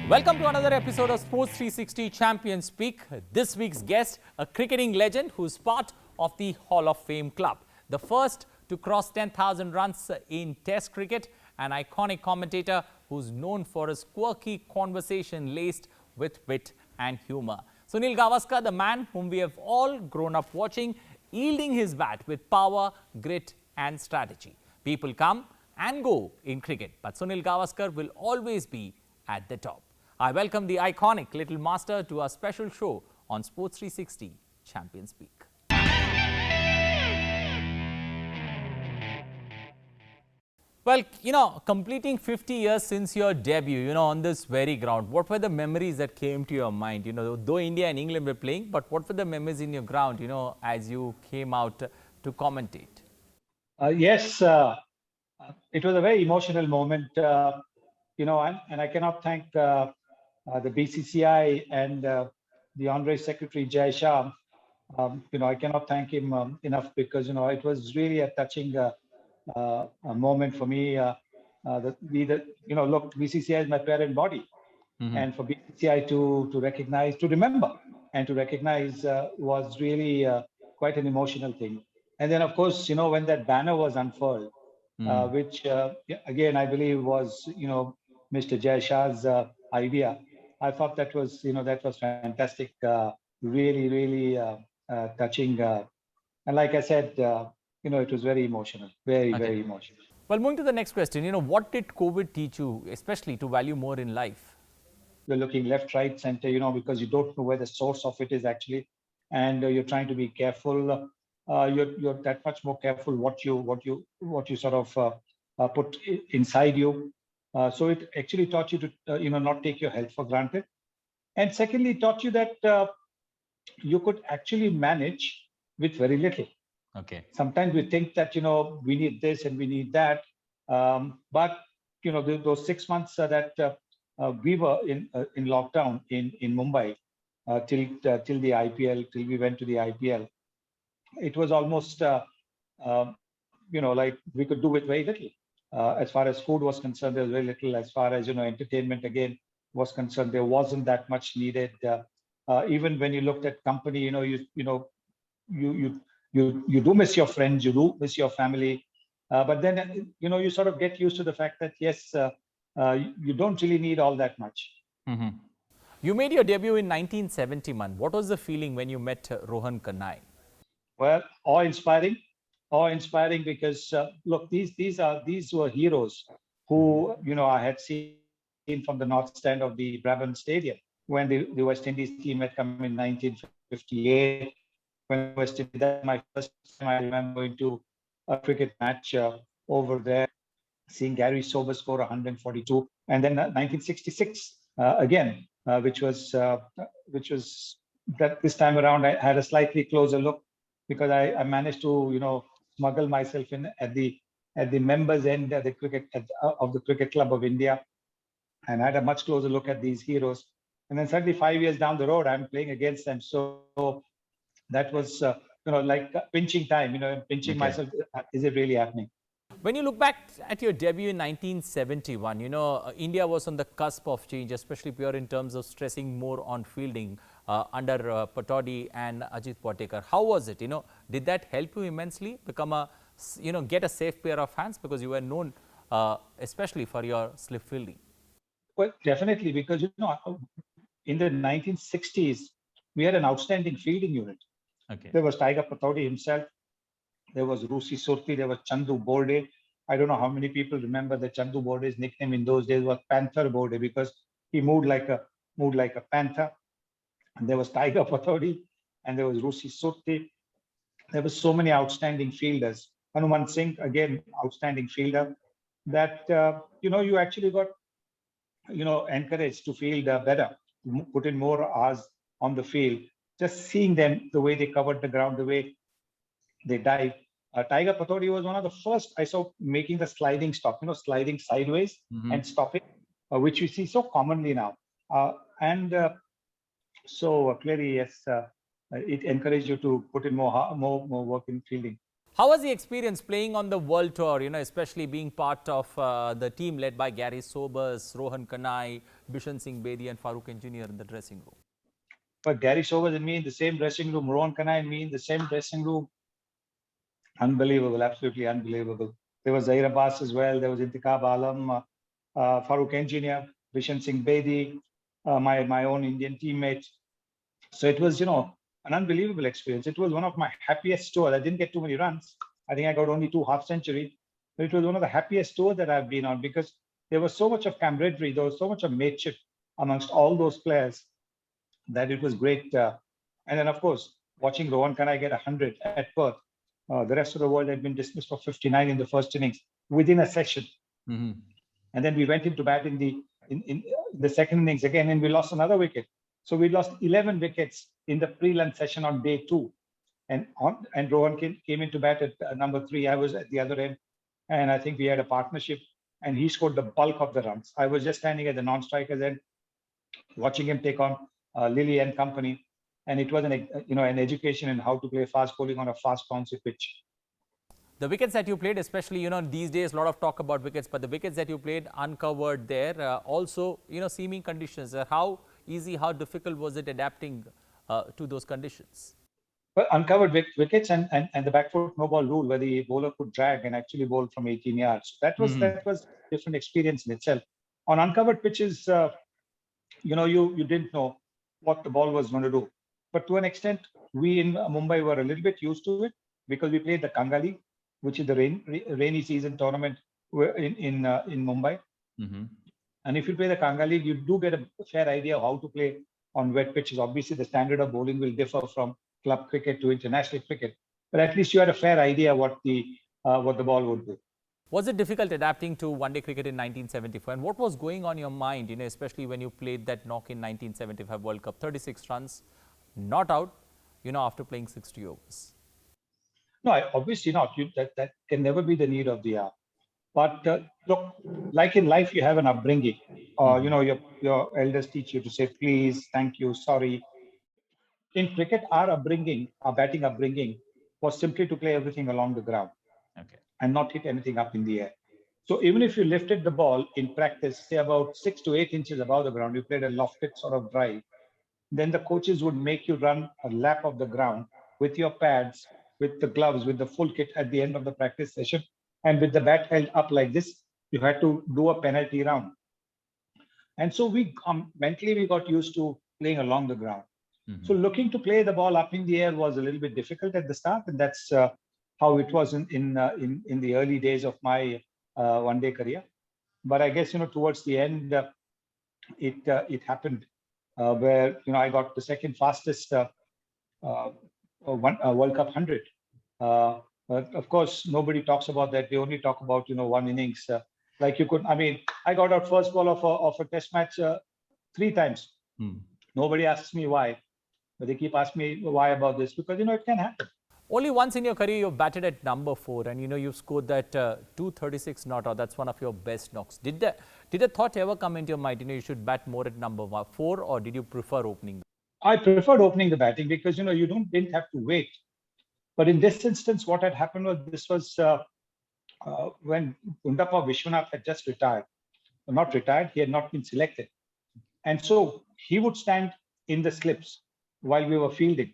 Welcome to another episode of Sports 360 Champions Speak. This week's guest, a cricketing legend who's part of the Hall of Fame club. The first to cross 10,000 runs in Test cricket, an iconic commentator who's known for his quirky conversation laced with wit and humor. Sunil Gavaskar, the man whom we have all grown up watching, wielding his bat with power, grit and strategy. People come and go in cricket, but Sunil Gavaskar will always be at the top. I welcome the iconic Little Master to our special show on Sports 360 Champions Speak. Well, completing 50 years since your debut, on this very ground, what were the memories that came to your mind? Though India and England were playing, but what were the memories in your ground, as you came out to commentate? Yes, it was a very emotional moment, and I cannot thank the BCCI and the Honorary Secretary Jai Shah. I cannot thank him enough because, it was really a touching a moment for me. Look, BCCI is my parent body. And for BCCI to recognize, to remember and to recognize was really quite an emotional thing. And then, of course, when that banner was unfurled, which again, I believe was, Mr. Jai Shah's idea. I thought that was, that was fantastic, really, really touching. And like I said, it was very emotional, very emotional. Well, moving to the next question, what did COVID teach you, especially to value more in life? You're looking left, right, center, because you don't know where the source of it is actually, and you're trying to be careful. You're that much more careful what you sort of put inside you. So it actually taught you to not take your health for granted, and secondly, it taught you that you could actually manage with very little. Okay. Sometimes we think that we need this and we need that, but those 6 months that we were in lockdown in Mumbai till the IPL, till we went to the IPL. It was almost like we could do with very little. As far as food was concerned, there was very little. As far as entertainment again was concerned, there wasn't that much needed. Even when you looked at company, you do miss your friends, you do miss your family, but then you sort of get used to the fact that yes, you don't really need all that much. You made your debut in 1971. What was the feeling when you met Rohan Kanai? Well, awe-inspiring because look, these were heroes who I had seen from the north stand of the Brabourne Stadium when the West Indies team had come in 1958. When West Indies, that's my first time I remember going to a cricket match over there, seeing Gary Sober score 142, and then 1966 again, which was that this time around I had a slightly closer look because I managed to smuggle myself in at the members end of the Cricket Club of India, and I had a much closer look at these heroes. And then suddenly 5 years down the road, I'm playing against them. So that was like pinching time, pinching myself. Is it really happening? When you look back at your debut in 1971, India was on the cusp of change, especially pure in terms of stressing more on fielding under Patodi and Ajit Watekar. How was it? Did that help you immensely become get a safe pair of hands because you were known especially for your slip fielding? Well, definitely, because in the 1960s we had an outstanding fielding unit. Okay. There was Tiger Patodi himself. There was Rusi Surti. There was Chandu Borde. I don't know how many people remember that Chandu Borde's nickname in those days was Panther Borde because he moved like a panther. And there was Tiger Patodi, and there was Rusi Surti. There were so many outstanding fielders. Hanuman Singh, again, outstanding fielder. That you actually got encouraged to field better, put in more hours on the field. Just seeing them, the way they covered the ground, the way they dived. Tiger Patodi was one of the first I saw making the sliding stop, sliding sideways and stopping, which we see so commonly now. So clearly, yes, it encouraged you to put in more work in fielding. How was the experience playing on the World Tour, especially being part of the team led by Gary Sobers, Rohan Kanai, Bishan Singh Bedi and Farooq Engineer in the dressing room? But Gary Sobers and me in the same dressing room, Rohan Kanai and me in the same dressing room. Unbelievable, absolutely unbelievable. There was Zair Abbas as well. There was Intikhab Alam, Farooq Engineer, Bishan Singh Bedi, my own Indian teammate. So it was, an unbelievable experience. It was one of my happiest tours. I didn't get too many runs. I think I got only 2 half centuries. But it was one of the happiest tours that I've been on because there was so much of camaraderie. There was so much of mateship amongst all those players that it was great. And then, of course, watching Rohan Kanai get 100 at Perth, the rest of the world had been dismissed for 59 in the first innings within a session. Mm-hmm. And then we went into bat in the second innings again, and we lost another wicket. So we lost 11 wickets in the pre-lunch session on day 2. And Rohan came into bat at number 3. I was at the other end, and I think we had a partnership, and he scored the bulk of the runs. I was just standing at the non-strikers end, watching him take on Lilly and company. And it was an education in how to play fast bowling on a fast bouncy pitch. The wickets that you played, especially, these days, a lot of talk about wickets, but the wickets that you played uncovered there, also, seaming conditions. How easy, how difficult was it adapting to those conditions? Well, uncovered wickets and the back foot no ball rule, where the bowler could drag and actually bowl from 18 yards. That was a different experience in itself. On uncovered pitches, you didn't know what the ball was going to do. But to an extent, we in Mumbai were a little bit used to it because we played the Kangali, which is the rainy season tournament in Mumbai. Mm-hmm. And if you play the Kangali, you do get a fair idea of how to play on wet pitches. Obviously, the standard of bowling will differ from club cricket to international cricket, but at least you had a fair idea what the ball would do. Was it difficult adapting to one-day cricket in 1974? And what was going on in your mind, especially when you played that knock in 1975 World Cup, 36 runs, not out, after playing 60 overs? No, obviously not. That can never be the need of the hour. But look, like in life, you have an upbringing. Your elders teach you to say please, thank you, sorry. In cricket, our batting upbringing was simply to play everything along the ground, okay, and not hit anything up in the air. So even if you lifted the ball in practice, say about 6 to 8 inches above the ground, you played a lofted sort of drive, then the coaches would make you run a lap of the ground with your pads, with the gloves, with the full kit at the end of the practice session. And with the bat held up like this, you had to do a penalty round. And so mentally we got used to playing along the ground. Mm-hmm. So looking to play the ball up in the air was a little bit difficult at the start, and that's how it was in the early days of my one-day career. But I guess towards the end, it happened where I got the second fastest World Cup 100. Of course, nobody talks about that. They only talk about one innings. I got out first ball of a test match 3 times. Nobody asks me why, but they keep asking me why about this, because it can happen. Only once in your career you've batted at number 4, and you've scored that 236 not out. That's one of your best knocks. Did a thought ever come into your mind, you should bat more at number 4, or did you prefer opening? I preferred opening the batting because you didn't have to wait. But in this instance, what had happened was this was when Gundappa Vishwanath had just retired. Not retired, he had not been selected. And so he would stand in the slips while we were fielding,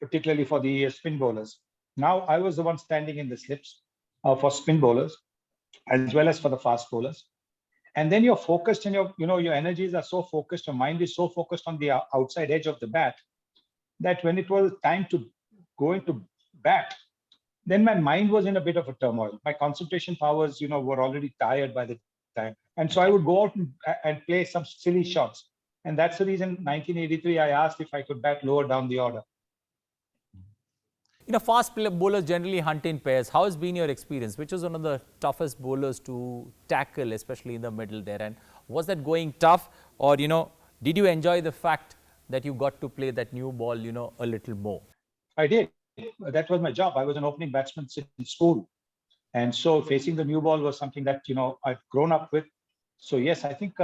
particularly for the spin bowlers. Now I was the one standing in the slips for spin bowlers, as well as for the fast bowlers. And then you're focused, and your energies are so focused, your mind is so focused on the outside edge of the bat, that when it was time to go into bat, then my mind was in a bit of a turmoil. My concentration powers, were already tired by the time. And so I would go out and play some silly shots. And that's the reason 1983, I asked if I could bat lower down the order. Fast bowlers generally hunt in pairs. How has been your experience? Which was one of the toughest bowlers to tackle, especially in the middle there? And was that going tough? Or, did you enjoy the fact that you got to play that new ball, a little more? I did. That was my job. I was an opening batsman since school. And so facing the new ball was something that, I've grown up with. So, yes, I think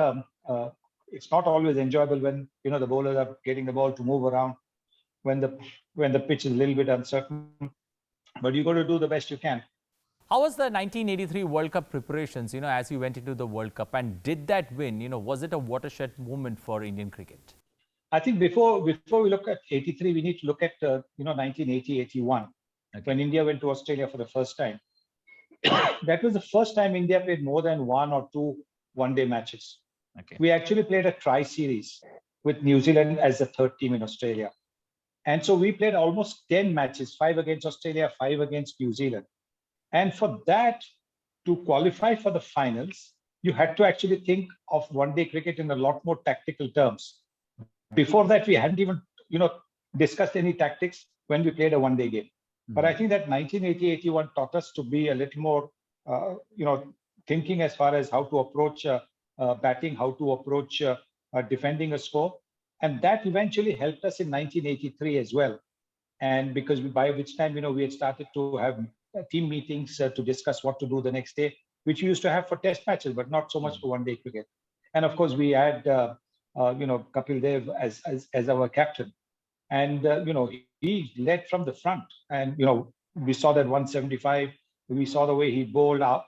it's not always enjoyable when, the bowlers are getting the ball to move around, when the pitch is a little bit uncertain. but you got to do the best you can. How was the 1983 World Cup preparations, as you went into the World Cup, and did that win, was it a watershed moment for Indian cricket? I think before we look at 83, we need to look at 1980, 81, when India went to Australia for the first time. That was the first time India played more than one or two one-day matches. We actually played a tri-series with New Zealand as the third team in Australia. And so we played almost 10 matches, 5 against Australia, 5 against New Zealand. And for that, to qualify for the finals, you had to actually think of one-day cricket in a lot more tactical terms. Before that, we hadn't even, discussed any tactics when we played a one-day game. But I think that 1980-81 taught us to be a little more, thinking as far as how to approach batting, how to approach defending a score. And that eventually helped us in 1983 as well. And because by which time, we had started to have team meetings to discuss what to do the next day, which we used to have for test matches, but not so much for one-day cricket. And of course, we had, Kapil Dev as our captain. And, he led from the front. And, we saw that 175, we saw the way he bowled up.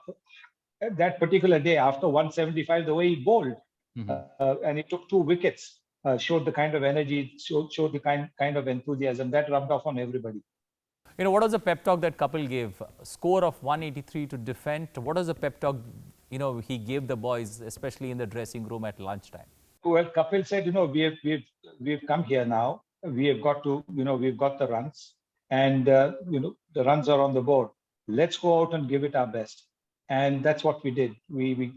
That particular day, after 175, the way he bowled, and he took 2 wickets, showed the kind of energy, showed the kind of enthusiasm that rubbed off on everybody. What was the pep talk that Kapil gave? Score of 183 to defend. What was the pep talk, he gave the boys, especially in the dressing room at lunchtime? Well, Kapil said, we've come here now. We have got to, we've got the runs, and the runs are on the board. Let's go out and give it our best. And that's what we did. We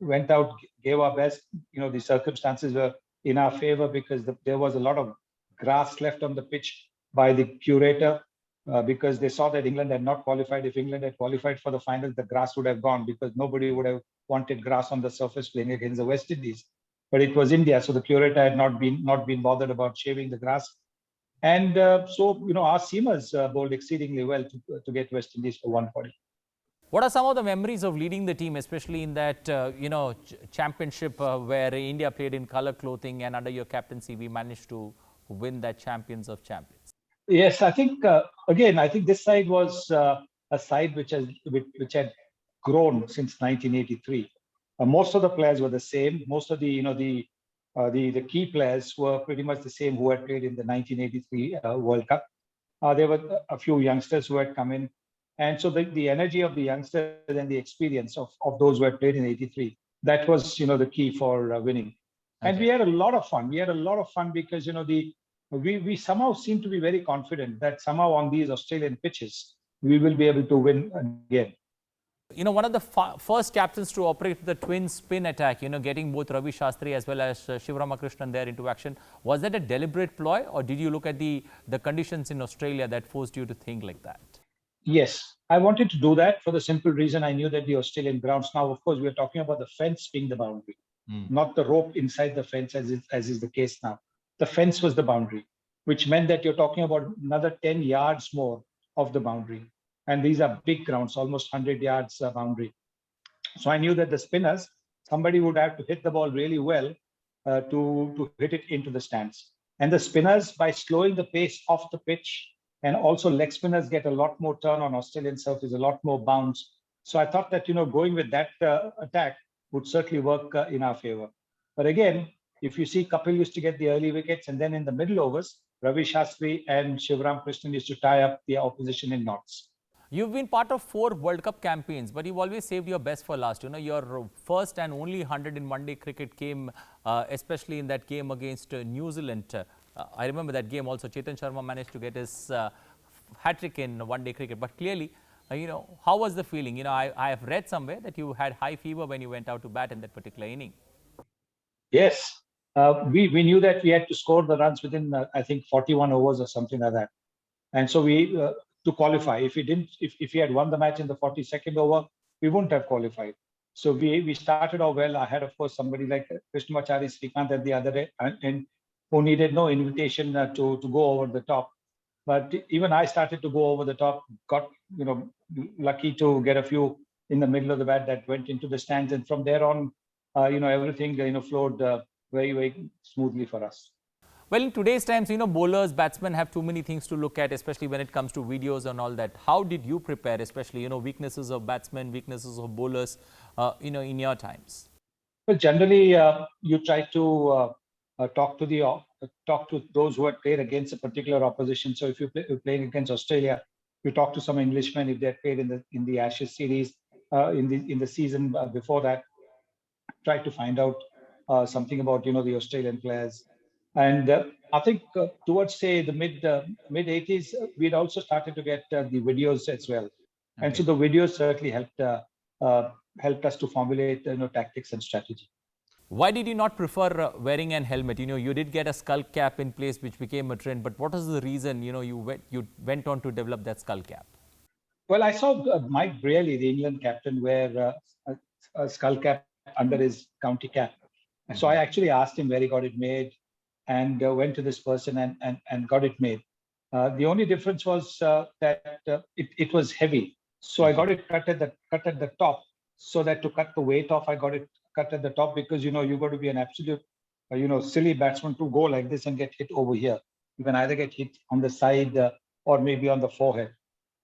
went out, gave our best. The circumstances were in our favor because there was a lot of grass left on the pitch by the curator. Because they saw that England had not qualified. If England had qualified for the final, the grass would have gone because nobody would have wanted grass on the surface playing against the West Indies. But it was India, so the curator had not been bothered about shaving the grass. And so, our seamers bowled exceedingly well to get West Indies for 140. What are some of the memories of leading the team, especially in that, championship where India played in color clothing, and under your captaincy, we managed to win that Champions of Champions? Yes, I think I think this side was a side which had grown since 1983. Most of the players were the same. Most of the key players were pretty much the same who had played in the 1983 World Cup. There were a few youngsters who had come in, and so the energy of the youngsters and the experience of those who had played in '83, that was the key for winning. And we had a lot of fun. We had a lot of fun because we somehow seem to be very confident that somehow on these Australian pitches, we will be able to win again. One of the first captains to operate the twin spin attack, getting both Ravi Shastri as well as Shiv Ramakrishnan there into action. Was that a deliberate ploy, or did you look at the conditions in Australia that forced you to think like that? Yes, I wanted to do that for the simple reason I knew that the Australian grounds, now, of course, we're talking about the fence being the boundary, not the rope inside the fence as is the case now. The fence was the boundary, which meant that you're talking about another 10 yards more of the boundary. And these are big grounds, almost 100 yards boundary. So I knew that the spinners, somebody would have to hit the ball really well to hit it into the stands. And the spinners, by slowing the pace off the pitch, and also leg spinners get a lot more turn on Australian surface, a lot more bounce. So I thought that, going with that attack would certainly work in our favor. But again, if you see, Kapil used to get the early wickets, and then in the middle overs, Ravi Shastri and Shiv Ramakrishnan used to tie up the opposition in knots. You've been part of 4 World Cup campaigns, but you've always saved your best for last. Your first and only 100 in one-day cricket came, especially in that game against New Zealand. I remember that game also. Chetan Sharma managed to get his hat-trick in one-day cricket. But clearly, how was the feeling? I have read somewhere that you had high fever when you went out to bat in that particular inning. Yes. We knew that we had to score the runs within, I think, 41 overs or something like that. And so we... to qualify. If we had won the match in the 42nd over, we wouldn't have qualified. So we started off well. I had, of course, somebody like Krishnamacharya Srikanth at the other end, and who needed no invitation to go over the top. But even I started to go over the top, got lucky to get a few in the middle of the bat that went into the stands, and from there on, everything flowed very, very smoothly for us. Well, in today's times, bowlers, batsmen have too many things to look at, especially when it comes to videos and all that. How did you prepare, especially, weaknesses of batsmen, weaknesses of bowlers, in your times? Well, generally, you try to talk to those who had played against a particular opposition. So if you're playing against Australia, you talk to some Englishmen if they had played in the Ashes series in the season before that. Try to find out something about the Australian players. And I think towards say the mid 80s, we'd also started to get the videos as well. And so Okay. the videos certainly helped us to formulate tactics and strategy. Why did you not prefer wearing an helmet? You did get a skull cap in place, which became a trend. But what was the reason, you went on to develop that skull cap? Well, I saw Mike Brearley, the England captain, wear a skull cap under his county cap. And so I actually asked him where he got it made, and went to this person and got it made. The only difference was that it was heavy. So I got it cut at the top, so that to cut the weight off, I got it cut at the top, because you got to be an absolute silly batsman to go like this and get hit over here. You can either get hit on the side or maybe on the forehead.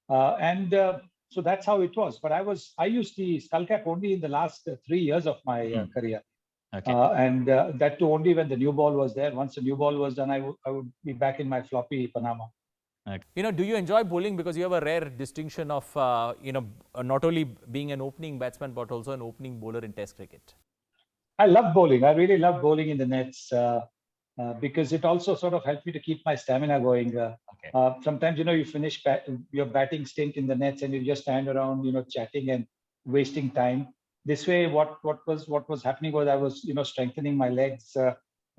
And so that's how it was. But I used the skull cap only in the last 3 years of my career. Okay. And that too only when the new ball was there. Once the new ball was done, I would be back in my floppy Panama. Do you enjoy bowling? Because you have a rare distinction of, not only being an opening batsman, but also an opening bowler in Test cricket. I love bowling. I really love bowling in the nets because it also sort of helped me to keep my stamina going. Sometimes, you finish your batting stint in the nets and you just stand around, chatting and wasting time. This way, what was happening was I was, strengthening my legs,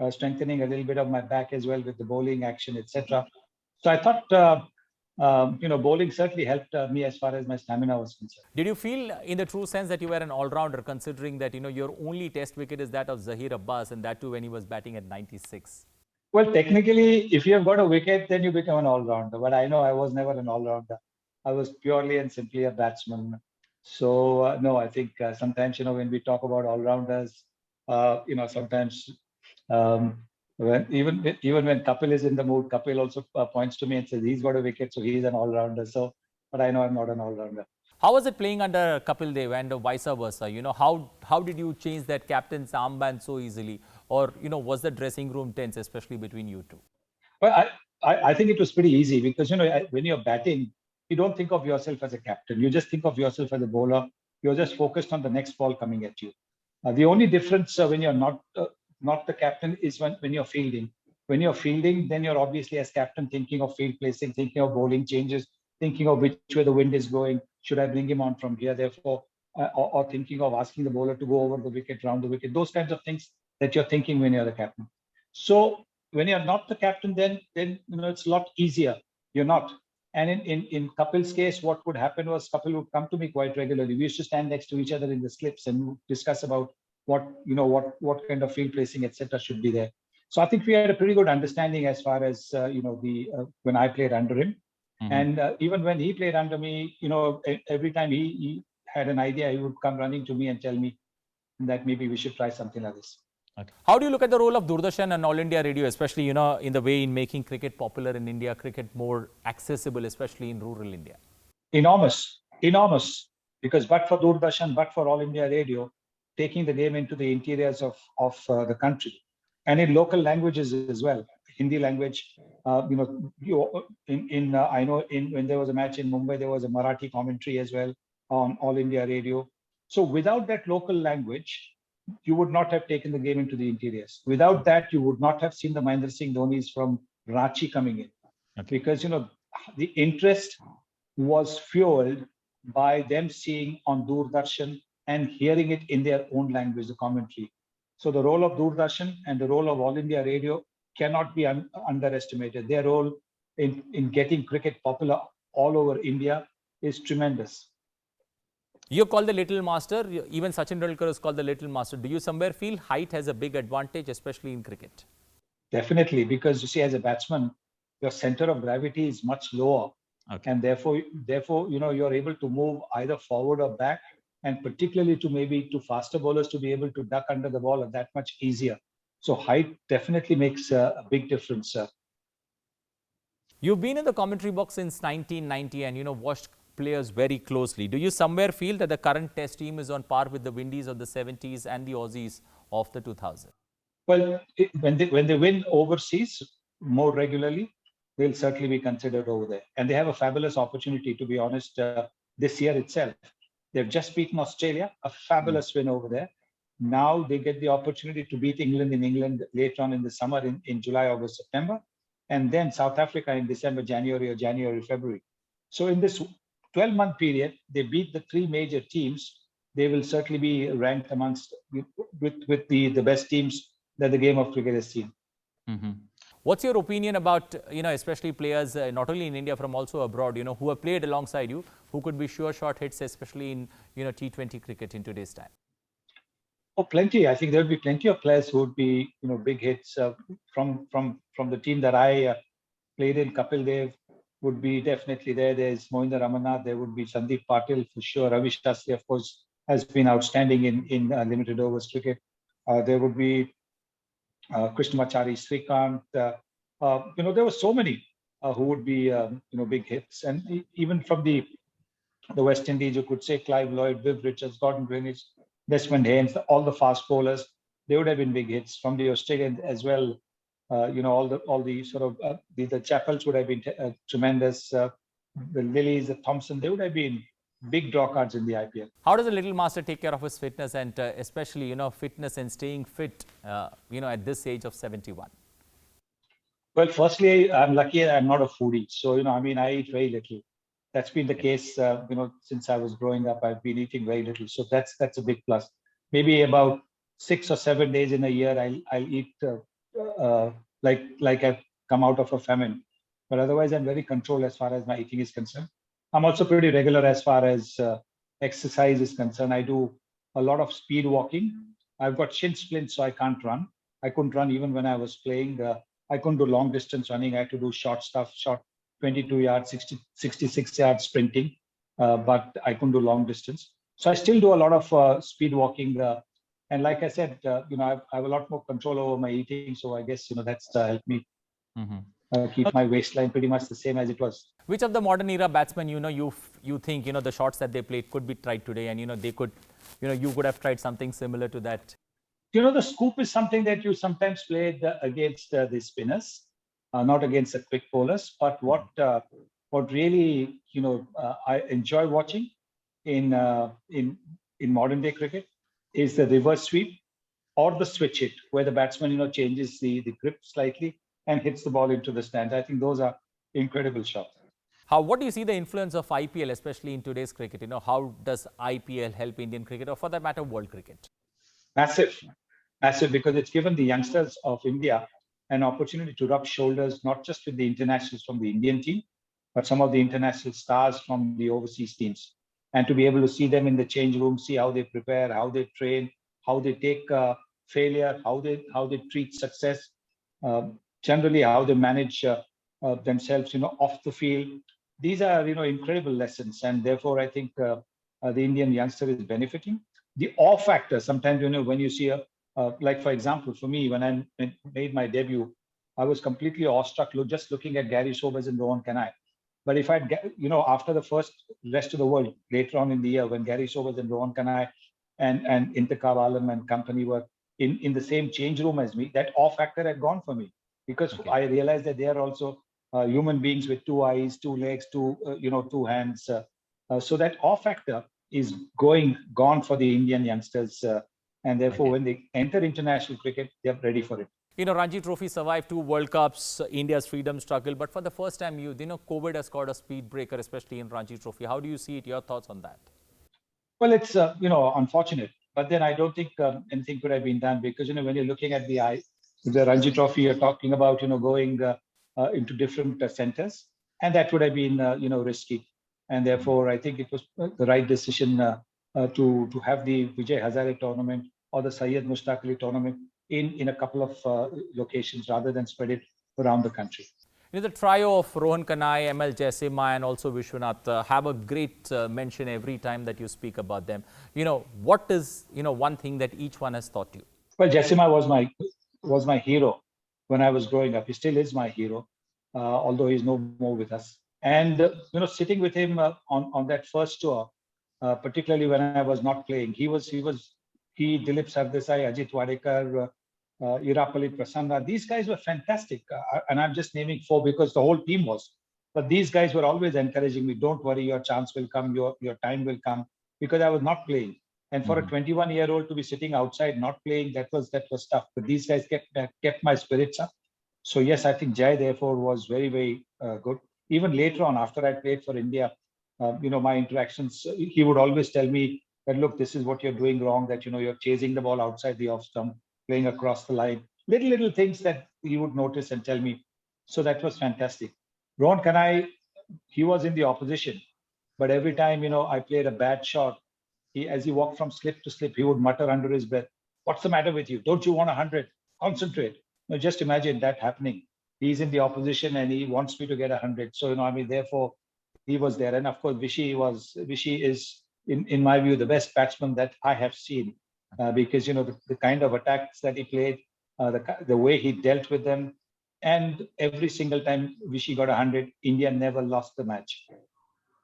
strengthening a little bit of my back as well with the bowling action, etc. So I thought, bowling certainly helped me as far as my stamina was concerned. Did you feel, in the true sense, that you were an all-rounder, considering that, your only Test wicket is that of Zaheer Abbas, and that too when he was batting at 96? Well, technically, if you have got a wicket, then you become an all-rounder. But I know I was never an all-rounder. I was purely and simply a batsman. So no, I think sometimes when we talk about all-rounders, sometimes even when Kapil is in the mood, Kapil also points to me and says he's got a wicket, so he's an all-rounder. So, but I know I'm not an all-rounder. How was it playing under Kapil Dev and vice versa? How did you change that captain's armband so easily? Or, was the dressing room tense, especially between you two? Well, I think it was pretty easy because, when you're batting, you don't think of yourself as a captain. You just think of yourself as a bowler. You're just focused on the next ball coming at you. The only difference when you're not the captain is when you're fielding. When you're fielding, then you're obviously as captain thinking of field placing, thinking of bowling changes, thinking of which way the wind is going. Should I bring him on from here? Therefore, or thinking of asking the bowler to go over the wicket, round the wicket. Those kinds of things that you're thinking when you're the captain. So when you're not the captain, then it's a lot easier. You're not. And in Kapil's case, what would happen was Kapil would come to me quite regularly. We used to stand next to each other in the slips and discuss about what kind of field placing, etc. should be there. So I think we had a pretty good understanding as far as when I played under him, and even when he played under me, every time he had an idea, he would come running to me and tell me that maybe we should try something like this. Okay. How do you look at the role of Doordarshan and All India Radio, especially, in the way in making cricket popular in India, cricket more accessible, especially in rural India? Enormous. Because but for Doordarshan, but for All India Radio, taking the game into the interiors of the country and in local languages as well, Hindi language. I know when there was a match in Mumbai, there was a Marathi commentary as well on All India Radio. So without that local language, you would not have taken the game into the interiors. Without that, you would not have seen the Mahendra Singh Dhonis from Ranchi coming in. Okay. Because, the interest was fueled by them seeing on Doordarshan and hearing it in their own language, the commentary. So the role of Doordarshan and the role of All India Radio cannot be underestimated. Their role in getting cricket popular all over India is tremendous. You're called the little master. Even Sachin Tendulkar is called the little master. Do you somewhere feel height has a big advantage, especially in cricket? Definitely, because you see, as a batsman, your center of gravity is much lower. Okay. And therefore, you're able to move either forward or back, and particularly to faster bowlers to be able to duck under the ball that much easier. So height definitely makes a big difference. You've been in the commentary box since 1990 and, watched players very closely. Do you somewhere feel that the current test team is on par with the Windies of the 70s and the Aussies of the 2000s? Well, when they win overseas more regularly, they'll certainly be considered over there. And they have a fabulous opportunity, to be honest, this year itself. They've just beaten Australia, a fabulous win over there. Now they get the opportunity to beat England in England later on in the summer in July, August, September, and then South Africa in December, January, February. So in this 12-month period, they beat the three major teams. They will certainly be ranked amongst with the best teams that the game of cricket has seen. What's your opinion about, especially players not only in India, from also abroad, who have played alongside you, who could be sure shot hits, especially in, T20 cricket in today's time? Oh, plenty. I think there will be plenty of players who would be, big hits from the team that I played in. Kapil Dev would be definitely there. There's Mohinder Ramanathan. There would be Sandeep Patil for sure. Ravi Shastri, of course, has been outstanding in limited overs cricket. There would be Krishnamachari, Srikanth. There were so many who would be, big hits. And even from the West Indies, you could say Clive Lloyd, Viv Richards, Gordon Greenwich, Desmond Haynes, all the fast bowlers, they would have been big hits. From the Australians as well, all the sort of the Chappells would have been tremendous. The Lillies, the Thompson, they would have been big draw cards in the IPL. How does a little master take care of his fitness and especially, fitness and staying fit, at this age of 71? Well, firstly, I'm lucky I'm not a foodie. So, I eat very little. That's been the case, since I was growing up. I've been eating very little. So that's a big plus. Maybe about 6 or 7 days in a year, I'll eat like I've come out of a famine. But otherwise, I'm very controlled as far as my eating is concerned. I'm also pretty regular as far as exercise is concerned. I do a lot of speed walking. I've got shin splints, so I can't run. I couldn't run even when I was playing. I couldn't do long distance running. I had to do short stuff, short 22 yards, 66 yards sprinting, but I couldn't do long distance. So I still do a lot of speed walking. And like I said, I have a lot more control over my eating. So I guess, that's helped me keep my waistline pretty much the same as it was. Which of the modern era batsmen, you think, the shots that they played could be tried today and, they could, you could have tried something similar to that? The scoop is something that you sometimes played against the spinners, not against the quick bowlers. But what really, I enjoy watching in modern day cricket is the reverse sweep or the switch hit, where the batsman, changes the grip slightly and hits the ball into the stand. I think those are incredible shots. What do you see the influence of IPL, especially in today's cricket? How does IPL help Indian cricket, or for that matter, world cricket? Massive, because it's given the youngsters of India an opportunity to rub shoulders, not just with the internationals from the Indian team, but some of the international stars from the overseas teams. And to be able to see them in the change room, see how they prepare, how they train, how they take failure, how they treat success, generally how they manage themselves, off the field. These are, incredible lessons. And therefore, I think the Indian youngster is benefiting. The awe factor, sometimes, when you see like, for example, for me, when I made my debut, I was completely awestruck just looking at Gary Sobers and Rohan Kanai. But if I'd, after the first rest of the world, later on in the year, when Gary Sobers and Rohan Kanai and Intikhab Alam and company were in the same change room as me, that awe factor had gone for me, because I realized that they are also human beings with two eyes, two legs, two hands. So that awe factor is gone for the Indian youngsters. And therefore, when they enter international cricket, they're ready for it. Ranji Trophy survived 2 World Cups, India's freedom struggle. But for the first time, COVID has caught a speed breaker, especially in Ranji Trophy. How do you see it? Your thoughts on that? Well, it's, unfortunate. But then I don't think anything could have been done, because, when you're looking at the Ranji Trophy, you're talking about, going into different centers. And that would have been, risky. And therefore, I think it was the right decision to have the Vijay Hazare tournament or the Syed Mushtaq Ali tournament in a couple of locations rather than spread it around the country. The trio of Rohan Kanai, ML Jaisimha and also Vishwanath have a great mention every time that you speak about them. What is, one thing that each one has taught you? Well, Jaisimha was my was my hero when I was growing up. He still is my hero, although he's no more with us. And sitting with him on that first tour, particularly when I was not playing, Dilip Sardesai, Ajit Wadekar, Irapalli Prasanna. These guys were fantastic, and I'm just naming four because the whole team was. But these guys were always encouraging me. Don't worry, your chance will come, your time will come, because I was not playing. And for a 21-year-old to be sitting outside not playing, that was tough. But these guys kept my spirits up. So yes, I think Jai therefore was very, very good. Even later on, after I played for India, my interactions, he would always tell me that, look, this is what you're doing wrong, that, you're chasing the ball outside the off stump, playing across the line, little things that he would notice and tell me. So that was fantastic. Rohan Kanhai, he was in the opposition, but every time, I played a bad shot, as he walked from slip to slip, he would mutter under his breath, "What's the matter with you? Don't you want 100? Concentrate." Just imagine that happening. He's in the opposition and he wants me to get 100. So, therefore, he was there. And of course, Vishy is, in my view, the best batsman that I have seen, because, the kind of attacks that he played, the way he dealt with them, and every single time Vishy got 100, India never lost the match.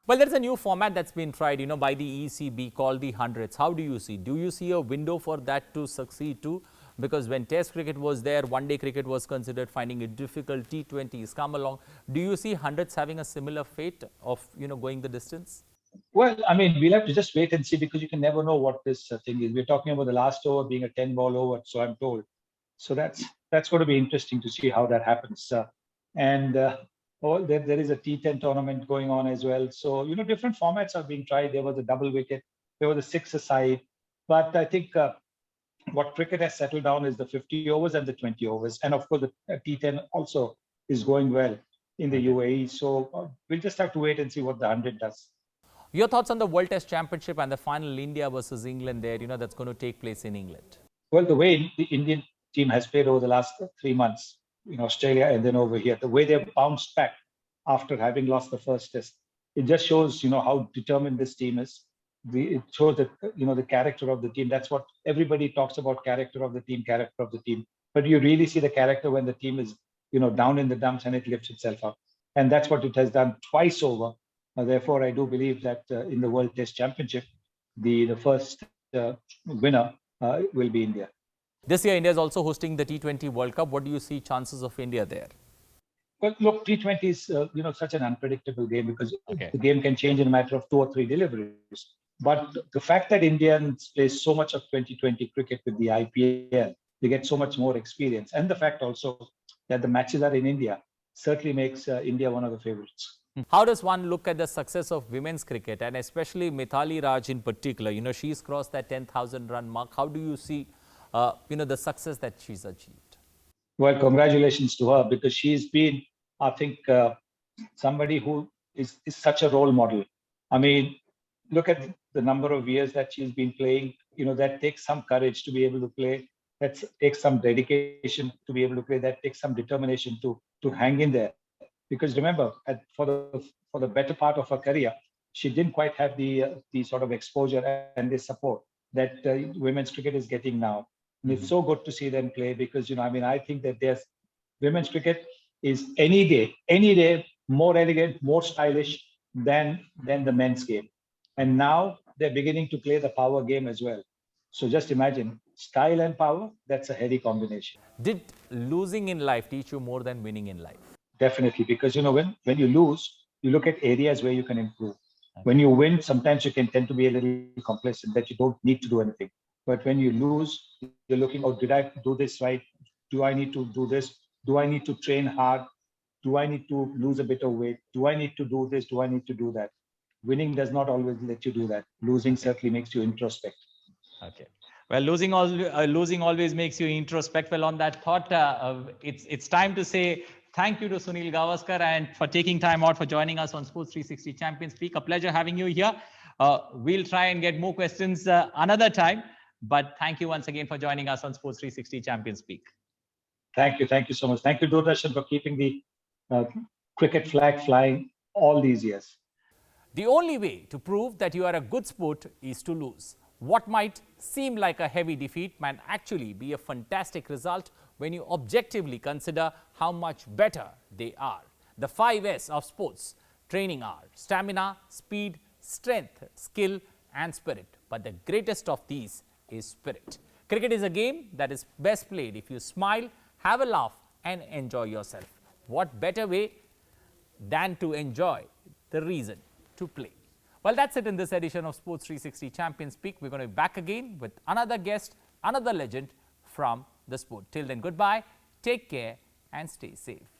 Well, there's a new format that's been tried, by the ECB called the hundreds. How do you see? Do you see a window for that to succeed too? Because when Test cricket was there, one-day cricket was considered, finding it difficult. T20s come along. Do you see hundreds having a similar fate of, going the distance? Well, we'll have to just wait and see, because you can never know what this thing is. We're talking about the last over being a 10-ball over, so I'm told. So that's going to be interesting to see how that happens. There is a T10 tournament going on as well. So, different formats are being tried. There was a double wicket, there was a six-a-side. But I think what cricket has settled down is the 50 overs and the 20 overs. And of course, the T10 also is going well in the UAE. So we'll just have to wait and see what the 100 does. Your thoughts on the World Test Championship and the final India versus England there, that's going to take place in England? Well, the way the Indian team has played over the last 3 months, in Australia and then over here, the way they've bounced back after having lost the first test, it just shows, how determined this team is. It shows that, the character of the team. That's what everybody talks about, character of the team. But you really see the character when the team is, down in the dumps and it lifts itself up. And that's what it has done twice over. Therefore, I do believe that in the World Test Championship, the first winner will be India. This year, India is also hosting the T20 World Cup. What do you see chances of India there? Well, look, T20 is such an unpredictable game, because the game can change in a matter of 2 or 3 deliveries. But the fact that Indians play so much of 2020 cricket with the IPL, they get so much more experience. And the fact also that the matches are in India certainly makes India one of the favorites. How does one look at the success of women's cricket, and especially Mithali Raj in particular? She's crossed that 10,000 run mark. How do you see, the success that she's achieved? Well, congratulations to her, because she's been, I think, somebody who is such a role model. Look at the number of years that she's been playing. That takes some courage to be able to play. That takes some dedication to be able to play. That takes some determination to hang in there. Because remember, for the better part of her career, she didn't quite have the sort of exposure and the support that women's cricket is getting now. And it's so good to see them play, because I think that women's cricket is any day more elegant, more stylish than the men's game. And now they're beginning to play the power game as well. So just imagine, style and power, that's a heady combination. Did losing in life teach you more than winning in life? Definitely, because when you lose, you look at areas where you can improve. When you win, sometimes you can tend to be a little complacent, that you don't need to do anything. But when you lose, you're looking, oh, did I do this right? Do I need to do this? Do I need to train hard? Do I need to lose a bit of weight? Do I need to do this? Do I need to do that? Winning does not always let you do that. Losing certainly makes you introspect. Okay. Well, losing always makes you introspect. Well, on that thought, it's time to say thank you to Sunil Gavaskar and for taking time out for joining us on Sports 360 Champions Speak. A pleasure having you here. We'll try and get more questions another time. But thank you once again for joining us on Sports 360 Champions Speak. Thank you so much. Thank you, Doordarshan, for keeping the cricket flag flying all these years. The only way to prove that you are a good sport is to lose. What might seem like a heavy defeat might actually be a fantastic result when you objectively consider how much better they are. The 5S of sports training are stamina, speed, strength, skill and spirit. But the greatest of these is spirit. Cricket is a game that is best played if you smile, have a laugh and enjoy yourself. What better way than to enjoy the reason to play? Well, that's it in this edition of Sports 360 Champions Speak. We're going to be back again with another guest, another legend from the sport. Till then, goodbye, take care and stay safe.